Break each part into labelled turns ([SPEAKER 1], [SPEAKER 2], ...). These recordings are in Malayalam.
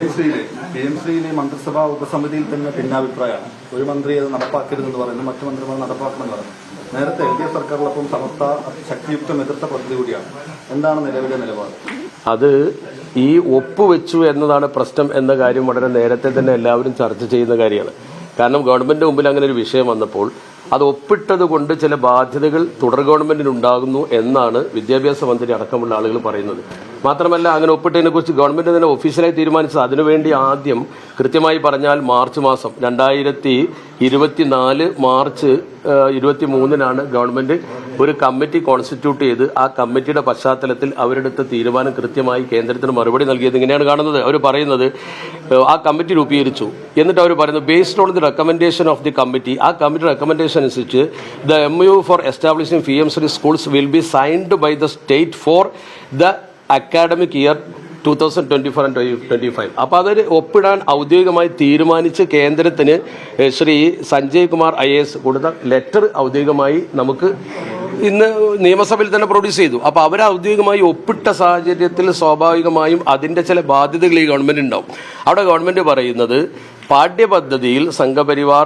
[SPEAKER 1] PMCയിലെ മന്ത്രിസഭാ ഉപസമിതിയിൽ തന്നെ ഭിന്നാഭിപ്രായമാണ്. ഒരു മന്ത്രി അത് നടപ്പാക്കരുതെന്ന് പറയുന്നു, മറ്റു മന്ത്രിമാർ നടപ്പാക്കണമെന്ന് പറയുന്നു. നേരത്തെ LDF സർക്കാരിലൊപ്പം സമസ്ത ശക്തിയുക്തം എതിർത്ത പദ്ധതി കൂടിയാണ്. എന്താണ് നിലവിലെ നിലപാട്?
[SPEAKER 2] അത് ഈ ഒപ്പുവെച്ചു എന്നതാണ് പ്രശ്നം എന്ന കാര്യം വളരെ നേരത്തെ തന്നെ എല്ലാവരും ചർച്ച ചെയ്യുന്ന കാര്യമാണ്. കാരണം ഗവൺമെന്റ് മുമ്പിൽ അങ്ങനെ ഒരു വിഷയം വന്നപ്പോൾ അത് ഒപ്പിട്ടത് കൊണ്ട് ചില ബാധ്യതകൾ തുടർ ഗവൺമെന്റിനുണ്ടാകുന്നു എന്നാണ് വിദ്യാഭ്യാസ മന്ത്രി അടക്കമുള്ള ആളുകൾ പറയുന്നത്. മാത്രമല്ല, അങ്ങനെ ഒപ്പിട്ടതിനെ കുറിച്ച് ഗവൺമെന്റ് തന്നെ ഒഫീഷ്യലായി തീരുമാനിച്ചത്. അതിനുവേണ്ടി ആദ്യം കൃത്യമായി പറഞ്ഞാൽ മാർച്ച് മാസം 2024 മാർച്ച് 23 ഗവൺമെന്റ് ഒരു കമ്മിറ്റി കോൺസ്റ്റിറ്റ്യൂട്ട് ചെയ്ത് ആ കമ്മിറ്റിയുടെ പശ്ചാത്തലത്തിൽ അവരെടുത്ത തീരുമാനം കൃത്യമായി കേന്ദ്രത്തിന് മറുപടി നൽകിയത്. ഇങ്ങനെയാണ് കാണുന്നത്. അവർ പറയുന്നത് ആ കമ്മിറ്റി രൂപീകരിച്ചു, എന്നിട്ട് അവർ പറയുന്നത് based on the recommendation of the committee, ആ കമ്മിറ്റി റെക്കമെൻഡേഷൻ അനുസരിച്ച് the MOU for establishing PMC schools will be signed by the state for the academic year 2024 and 2025. അപ്പോൾ അതൊരു ഒപ്പിടാൻ ഔദ്യോഗികമായി തീരുമാനിച്ച് കേന്ദ്രത്തിന് ശ്രീ സഞ്ജയ് കുമാർ IAS കൊടുത്ത ലെറ്റർ ഔദ്യോഗികമായി നമുക്ക് ഇന്ന് നിയമസഭയിൽ തന്നെ പ്രൊഡ്യൂസ് ചെയ്തു. അപ്പോൾ അവർ ഔദ്യോഗികമായി ഒപ്പിട്ട സാഹചര്യത്തിൽ സ്വാഭാവികമായും അതിൻ്റെ ചില ബാധ്യതകൾ ഈ ഗവൺമെന്റ് ഉണ്ടാവും. അവിടെ ഗവൺമെന്റ് പറയുന്നത് പാഠ്യപദ്ധതിയിൽ സംഘപരിവാർ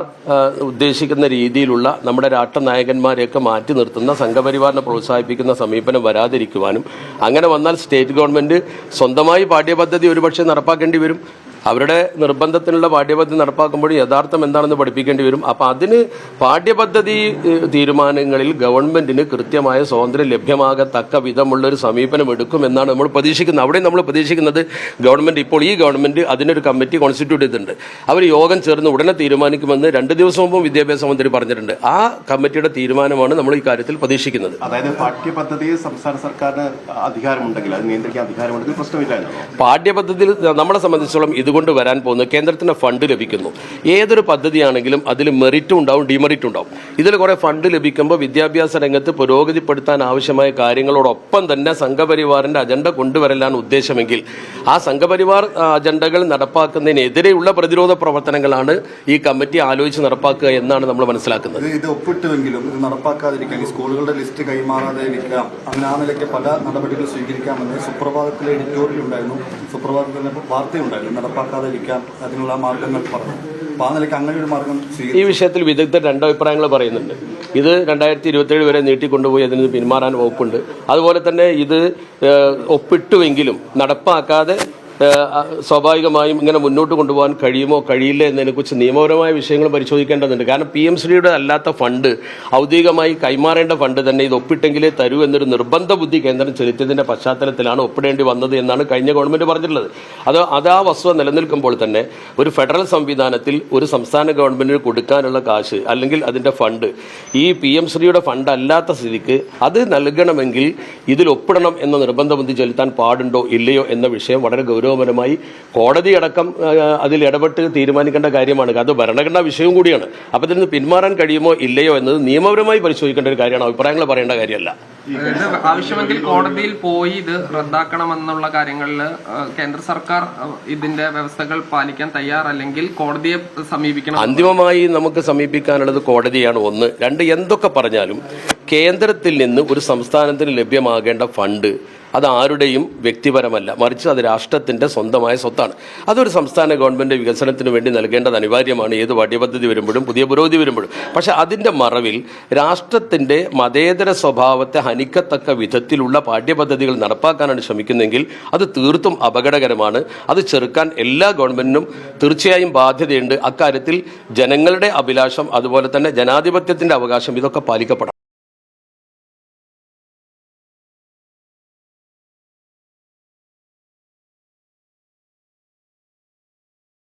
[SPEAKER 2] ഉദ്ദേശിക്കുന്ന രീതിയിലുള്ള നമ്മുടെ രാഷ്ട്രനായകന്മാരെയൊക്കെ മാറ്റി നിർത്തുന്ന സംഘപരിവാറിനെ പ്രോത്സാഹിപ്പിക്കുന്ന സമീപനം വരാതിരിക്കുവാനും, അങ്ങനെ വന്നാൽ സ്റ്റേറ്റ് ഗവൺമെന്റ് സ്വന്തമായി പാഠ്യപദ്ധതി ഒരുപക്ഷെ നടപ്പാക്കേണ്ടി വരും. അവരുടെ നിർബന്ധത്തിനുള്ള പാഠ്യപദ്ധതി നടപ്പാക്കുമ്പോൾ യഥാർത്ഥം എന്താണെന്ന് പഠിപ്പിക്കേണ്ടി വരും. അപ്പം അതിന് പാഠ്യപദ്ധതി തീരുമാനങ്ങളിൽ ഗവൺമെന്റിന് കൃത്യമായ സ്വാതന്ത്ര്യം ലഭ്യമാകത്തക്ക വിധമുള്ളൊരു സമീപനം എടുക്കുമെന്നാണ് നമ്മൾ പ്രതീക്ഷിക്കുന്നത്. അവിടെ നമ്മൾ പ്രതീക്ഷിക്കുന്നത് ഗവൺമെന്റ് ഇപ്പോൾ ഈ ഗവൺമെന്റ് അതിനൊരു കമ്മിറ്റി കോൺസ്റ്റിറ്റ്യൂട്ട് ചെയ്തിട്ടുണ്ട്. അവർ യോഗം ചേർന്ന് ഉടനെ തീരുമാനിക്കുമെന്ന് 2 ദിവസം മുമ്പ് വിദ്യാഭ്യാസ മന്ത്രി പറഞ്ഞിട്ടുണ്ട്. ആ കമ്മിറ്റിയുടെ തീരുമാനമാണ് നമ്മൾ ഈ കാര്യത്തിൽ പ്രതീക്ഷിക്കുന്നത്.
[SPEAKER 3] അതായത് പാഠ്യപദ്ധതിയിൽ സംസ്ഥാന സർക്കാരിന് അധികാരമുണ്ടെങ്കിൽ അത് നിയന്ത്രിക്കാൻ അധികാരമുണ്ടെങ്കിൽ പ്രശ്നമില്ല.
[SPEAKER 2] പാഠ്യപദ്ധതിയിൽ നമ്മളെ സംബന്ധിച്ചോളം ഇതുകൊണ്ട് വരാൻ പോകുന്നത് കേന്ദ്രത്തിന് ഫണ്ട് ലഭിക്കുന്നു. ഏതൊരു പദ്ധതിയാണെങ്കിലും അതിൽ മെറിറ്റും ഉണ്ടാവും, ഡിമെറിറ്റും ഉണ്ടാവും. ഇതിൽ കുറെ ഫണ്ട് ലഭിക്കുമ്പോൾ വിദ്യാഭ്യാസ രംഗത്ത് പുരോഗതിപ്പെടുത്താൻ ആവശ്യമായ കാര്യങ്ങളോടൊപ്പം തന്നെ സംഘപരിവാറിന്റെ അജണ്ട കൊണ്ടുവരലാണ് ഉദ്ദേശമെങ്കിൽ ആ സംഘപരിവാർ അജണ്ടകൾ നടപ്പാക്കുന്നതിനെതിരെയുള്ള പ്രതിരോധ പ്രവർത്തനങ്ങളാണ് ഈ കമ്മിറ്റി ആലോചിച്ച് നടപ്പാക്കുക എന്നാണ് നമ്മൾ മനസ്സിലാക്കുന്നത്.
[SPEAKER 1] ഇത് ഒപ്പിട്ടുവെങ്കിലും ഇത് നടപ്പാക്കാതിരിക്കാൻ സ്കൂളുകളുടെ ലിസ്റ്റ് കൈമാറാതെ ഇരിക്കാം, അങ്ങനെ ആ നിലയ്ക്ക് പല നടപടികൾ സ്വീകരിക്കാമെന്ന് സുപ്രഭാതത്തിലെ എഡിറ്റോറിയൽ ഉണ്ടായിരുന്നു, സുപ്രഭാതത്തിലെ വാർത്തയുണ്ടായിരുന്നു. നടപ്പാക്കാതെ ഇരിക്കാം അതിനുള്ള മാർഗങ്ങൾ പറഞ്ഞു. അപ്പോൾ ആ നിലയ്ക്ക് അങ്ങനെ ഒരു മാർഗം
[SPEAKER 2] ഈ വിഷയത്തിൽ വിദഗ്ധർ 2 അഭിപ്രായങ്ങൾ പറയുന്നുണ്ട്. ഇത് 2027 വരെ നീട്ടിക്കൊണ്ടുപോയി അതിന് പിന്മാറാൻ വകുപ്പുണ്ട്. അതുപോലെ തന്നെ ഇത് ഒപ്പിട്ടുവെങ്കിലും നടപ്പാക്കാതെ സ്വാഭാവികമായും ഇങ്ങനെ മുന്നോട്ട് കൊണ്ടുപോകാൻ കഴിയുമോ കഴിയില്ല എന്നതിനെക്കുറിച്ച് നിയമപരമായ വിഷയങ്ങൾ പരിശോധിക്കേണ്ടതുണ്ട്. കാരണം PMCയുടെ അല്ലാത്ത ഫണ്ട്, ഔദ്യോഗികമായി കൈമാറേണ്ട ഫണ്ട് തന്നെ ഇത് ഒപ്പിട്ടെങ്കിലേ തരൂ എന്നൊരു നിർബന്ധ ബുദ്ധി കേന്ദ്രം ചെലുത്തിയതിന്റെ പശ്ചാത്തലത്തിലാണ് ഒപ്പിടേണ്ടി വന്നത് എന്നാണ് കഴിഞ്ഞ ഗവൺമെന്റ് പറഞ്ഞിട്ടുള്ളത്. അത് ആ വസ്തുത നിലനിൽക്കുമ്പോൾ തന്നെ ഒരു ഫെഡറൽ സംവിധാനത്തിൽ ഒരു സംസ്ഥാന ഗവൺമെന്റിന് കൊടുക്കാനുള്ള കാശ് അല്ലെങ്കിൽ അതിന്റെ ഫണ്ട് ഈ PMCയുടെ ഫണ്ട് അല്ലാത്ത സ്ഥിതിക്ക് അത് നൽകണമെങ്കിൽ ഇതിൽ ഒപ്പിടണം എന്ന നിർബന്ധ ബുദ്ധി ചെലുത്താൻ പാടുണ്ടോ ഇല്ലയോ എന്ന വിഷയം വളരെ ഗൗരവപരമായി കോടതിയടക്കം അതിൽ ഇടപെട്ട് തീരുമാനിക്കേണ്ട കാര്യമാണ്. അത് ഭരണഘടനാ വിഷയവും കൂടിയാണ്. അപ്പോൾ ഇതിൽ നിന്ന് പിന്മാറാൻ കഴിയുമോ ഇല്ലയോ എന്നത് നിയമപരമായി പരിശോധിക്കേണ്ട ഒരു കാര്യമാണ്, അഭിപ്രായങ്ങൾ പറയേണ്ട കാര്യമല്ല.
[SPEAKER 4] ആവശ്യമെങ്കിൽ കോടതിയിൽ പോയി ഇത് റദ്ദാക്കണമെന്നുള്ള കാര്യങ്ങളിൽ കേന്ദ്ര സർക്കാർ ഇതിന്റെ വ്യവസ്ഥകൾ പാലിക്കാൻ തയ്യാറല്ലെങ്കിൽ കോടതിയെ സമീപിക്കണം.
[SPEAKER 2] അന്തിമമായി നമുക്ക് സമീപിക്കാനുള്ളത് കോടതിയാണ്. 1. 2, എന്തൊക്കെ പറഞ്ഞാലും കേന്ദ്രത്തിൽ നിന്ന് ഒരു സംസ്ഥാനത്തിന് ലഭ്യമാകേണ്ട ഫണ്ട് അത് ആരുടെയും വ്യക്തിപരമല്ല, മറിച്ച് അത് രാഷ്ട്രത്തിന്റെ സ്വന്തമായ സ്വത്താണ്. അതൊരു സംസ്ഥാന ഗവൺമെന്റ് വികസനത്തിന് വേണ്ടി നൽകേണ്ടത് അനിവാര്യമാണ്, ഏത് പാഠ്യപദ്ധതി വരുമ്പോഴും പുതിയ പുരോഗതി വരുമ്പോഴും. പക്ഷെ അതിന്റെ മറവിൽ രാഷ്ട്രത്തിന്റെ മതേതര സ്വഭാവത്തെ ഹനിക്കത്തക്ക വിധത്തിലുള്ള പാഠ്യപദ്ധതികൾ നടപ്പാക്കാനാണ് ശ്രമിക്കുന്നതെങ്കിൽ അത് തീർത്തും അപകടകരമാണ്. അത് ചെറുക്കാൻ എല്ലാ ഗവൺമെന്റിനും തീർച്ചയായും ബാധ്യതയുണ്ട്. അക്കാര്യത്തിൽ ജനങ്ങളുടെ അഭിലാഷം, അതുപോലെ തന്നെ ജനാധിപത്യത്തിന്റെ അവകാശം, ഇതൊക്കെ പാലിക്കപ്പെടണം.